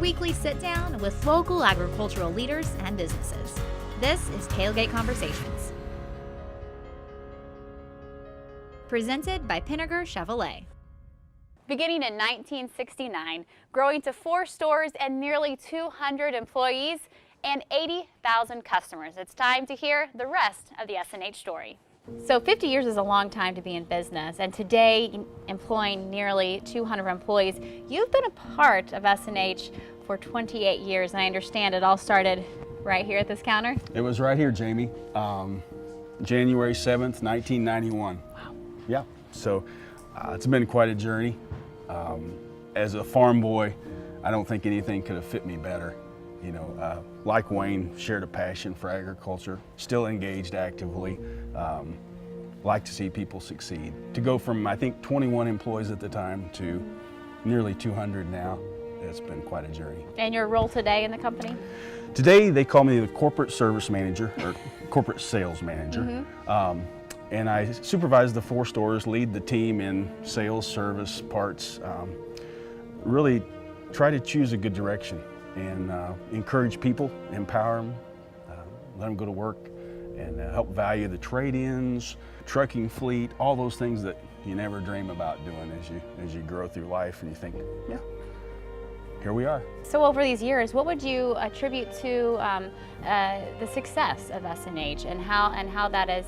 weekly sit-down with local agricultural leaders and businesses. This is Tailgate Conversations. Presented by Pinnaker Chevrolet. Beginning in 1969, growing to 4 stores and nearly 200 employees and 80,000 customers. It's time to hear the rest of the S&H story. So 50 years is a long time to be in business, and today, employing nearly 200 employees, you've been a part of S&H for 28 years, and I understand it all started right here at this counter? It was right here, Jamie. January 7th, 1991. Wow. Yeah, so it's been quite a journey. As a farm boy, I don't think anything could have fit me better. You know, like Wayne, shared a passion for agriculture, still engaged actively, like to see people succeed. To go from, I think, 21 employees at the time to nearly 200 now, it's been quite a journey. And your role today in the company? Today, they call me the corporate service manager, or corporate sales manager. Mm-hmm. And I supervise the 4 stores, lead the team in sales, service, parts, really try to choose a good direction and encourage people, empower them, let them go to work, and help value the trade-ins, trucking fleet, all those things that you never dream about doing as you grow through life and you think, yeah, here we are. So over these years, what would you attribute to the success of S&H and how that has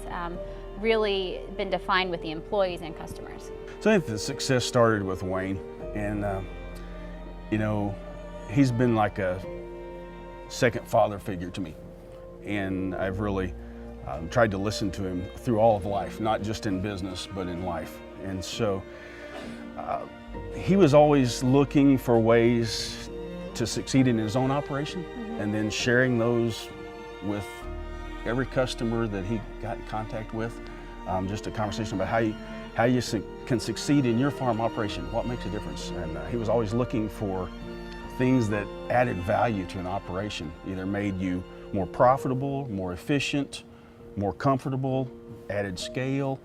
really been defined with the employees and customers? So I think the success started with Wayne, and you know, he's been like a second father figure to me, and I've really tried to listen to him through all of life, not just in business, but in life. And so he was always looking for ways to succeed in his own operation, mm-hmm. and then sharing those with every customer that he got in contact with. Just a conversation about how you can succeed in your farm operation, what makes a difference. And he was always looking for things that added value to an operation, either made you more profitable, more efficient, more comfortable, added scale,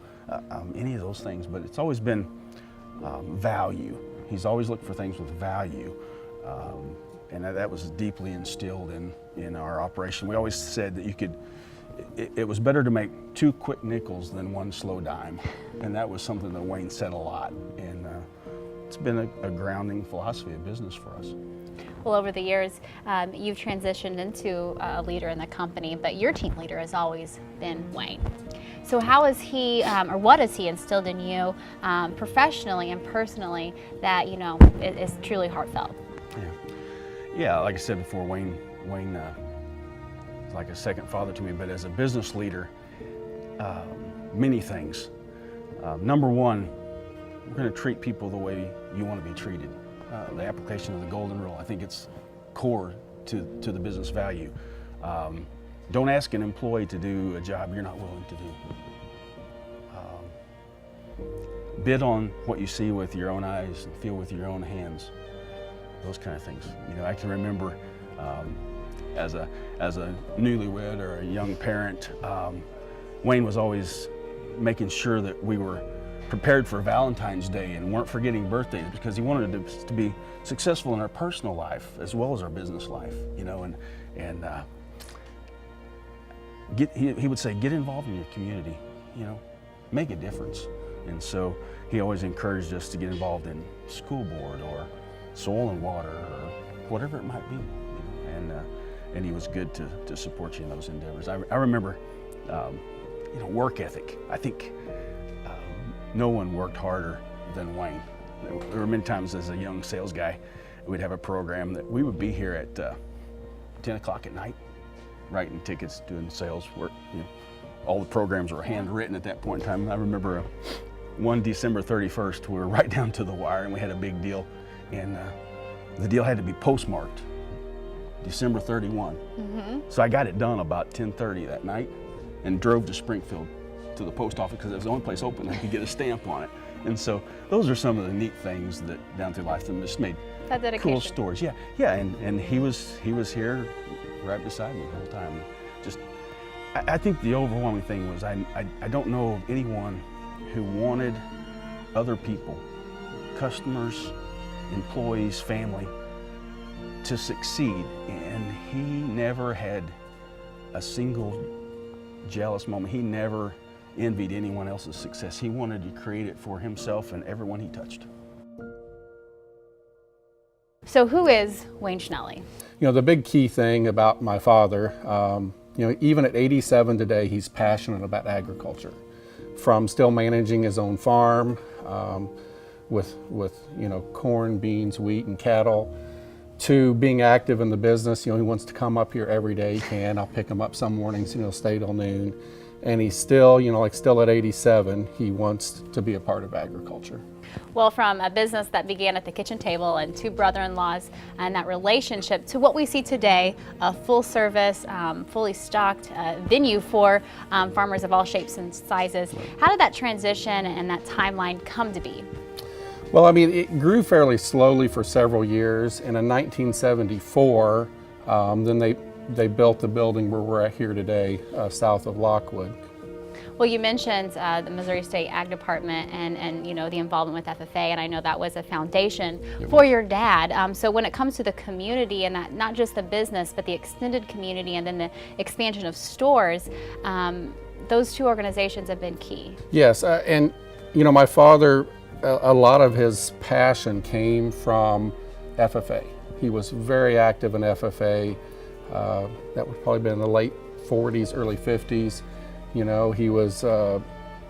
any of those things. But it's always been value. He's always looked for things with value. And that was deeply instilled in our operation. We always said that it was better to make 2 quick nickels than 1 slow dime. And that was something that Wayne said a lot. And it's been a grounding philosophy of business for us. Well, over the years, you've transitioned into a leader in the company, but your team leader has always been Wayne. So how is he, or what has he instilled in you professionally and personally that, you know, is truly heartfelt? Yeah, like I said before, Wayne is like a second father to me, but as a business leader, many things. Number one, we're going to treat people the way you want to be treated. The application of the golden rule, I think it's core to the business value. Don't ask an employee to do a job you're not willing to do. Bid on what you see with your own eyes and feel with your own hands. Those kind of things. You know, I can remember as a newlywed or a young parent, Wayne was always making sure that we were prepared for Valentine's Day and weren't forgetting birthdays, because he wanted us to be successful in our personal life as well as our business life. You know, and he would say, get involved in your community. You know, make a difference. And so he always encouraged us to get involved in school board or soil and water or whatever it might be. You know, and he was good to support you in those endeavors. I remember, you know, work ethic. I think no one worked harder than Wayne. There were many times as a young sales guy, we'd have a program that we would be here at 10 o'clock at night, writing tickets, doing sales work. You know, all the programs were handwritten at that point in time. I remember one December 31st, we were right down to the wire, and we had a big deal, and the deal had to be postmarked December 31. Mm-hmm. So I got it done about 10:30 that night and drove to Springfield to the post office because it was the only place open I could get a stamp on it. And so those are some of the neat things that down through life that just made cool stories. Yeah, and he was here right beside me the whole time. Just, I think the overwhelming thing was I don't know of anyone who wanted other people, customers, employees, family, to succeed, and he never had a single jealous moment. He never envied anyone else's success. He wanted to create it for himself and everyone he touched. So who is Wayne Schnelly? You know, the big key thing about my father, you know, even at 87 today, he's passionate about agriculture. From still managing his own farm with you know, corn, beans, wheat, and cattle, to being active in the business. You know, he wants to come up here every day he can. I'll pick him up some mornings, you know, stay till noon. And he's still, you know, like still at 87, he wants to be a part of agriculture. Well, from a business that began at the kitchen table and two brother-in-laws and that relationship to what we see today, a full-service, fully stocked venue for farmers of all shapes and sizes. How did that transition and that timeline come to be? Well, I mean, it grew fairly slowly for several years, and in 1974, then they built the building where we're at here today, south of Lockwood. Well, you mentioned the Missouri State Ag Department and you know, the involvement with FFA, and I know that was a foundation for your dad. So when it comes to the community and that, not just the business, but the extended community and then the expansion of stores, those two organizations have been key. Yes, and you know, my father, a lot of his passion came from FFA. He was very active in FFA. That would probably been in the late 40s, early 50s. You know, he was a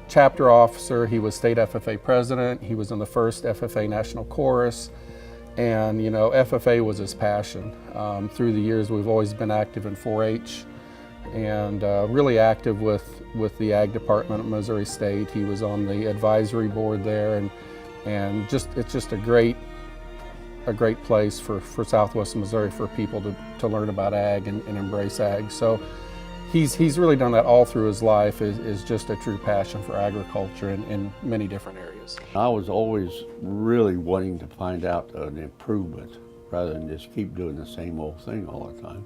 chapter officer, he was state FFA president, he was in the first FFA National Chorus, and you know, FFA was his passion. Through the years, we've always been active in 4-H and really active with the Ag Department at Missouri State. He was on the advisory board there, and it's just a great place for Southwest Missouri for people to learn about ag and embrace ag. So he's really done that all through his life, is just a true passion for agriculture in many different areas. I was always really wanting to find out an improvement rather than just keep doing the same old thing all the time.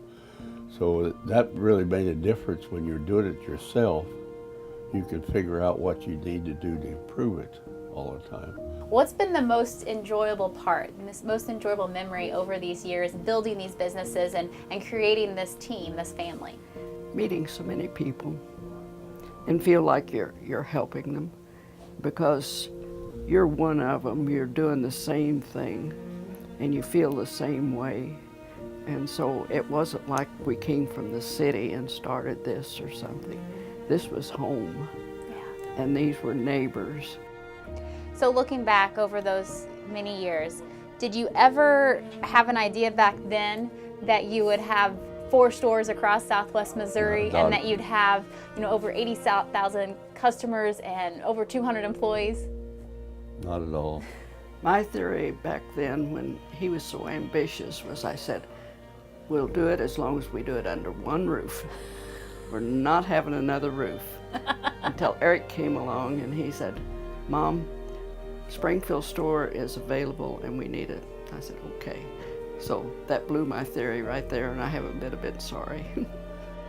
So that really made a difference when you're doing it yourself. You can figure out what you need to do to improve it all the time. What's been the most enjoyable part, most enjoyable memory over these years, building these businesses and creating this team, this family? Meeting so many people and feel like you're helping them because you're one of them, you're doing the same thing and you feel the same way. And so it wasn't like we came from the city and started this or something. This was home, and these were neighbors. So looking back over those many years, did you ever have an idea back then that you would have 4 stores across Southwest Missouri and that you'd have, you know, over 80,000 customers and over 200 employees? Not at all. My theory back then, when he was so ambitious, was I said, we'll do it as long as we do it under one roof. We're not having another roof. Until Eric came along and he said, Mom, Springfield store is available and we need it. I said, okay. So that blew my theory right there, and I haven't been a bit sorry.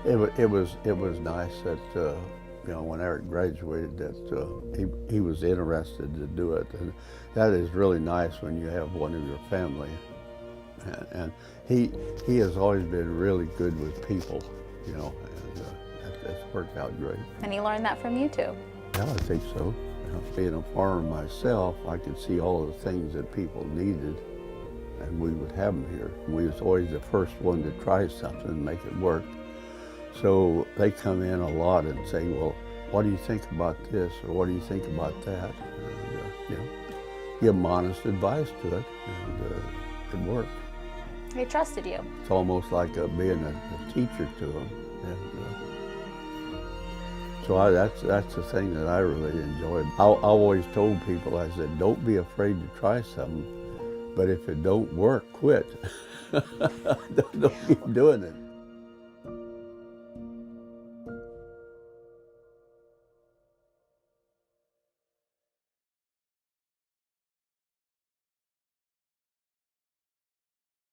It was nice that you know, when Eric graduated, that he was interested to do it, and that is really nice when you have one of your family. And he has always been really good with people, you know, and that's worked out great. And he learned that from you too. Yeah, I think so. You know, being a farmer myself, I could see all the things that people needed, and we would have them here. We was always the first one to try something and make it work. So they come in a lot and say, well, what do you think about this, or what do you think about that? And, you know, give them honest advice to it, and it worked. He trusted you. It's almost like being a teacher to them. And, so that's the thing that I really enjoyed. I always told people, I said, don't be afraid to try something, but if it don't work, quit. Don't keep doing it.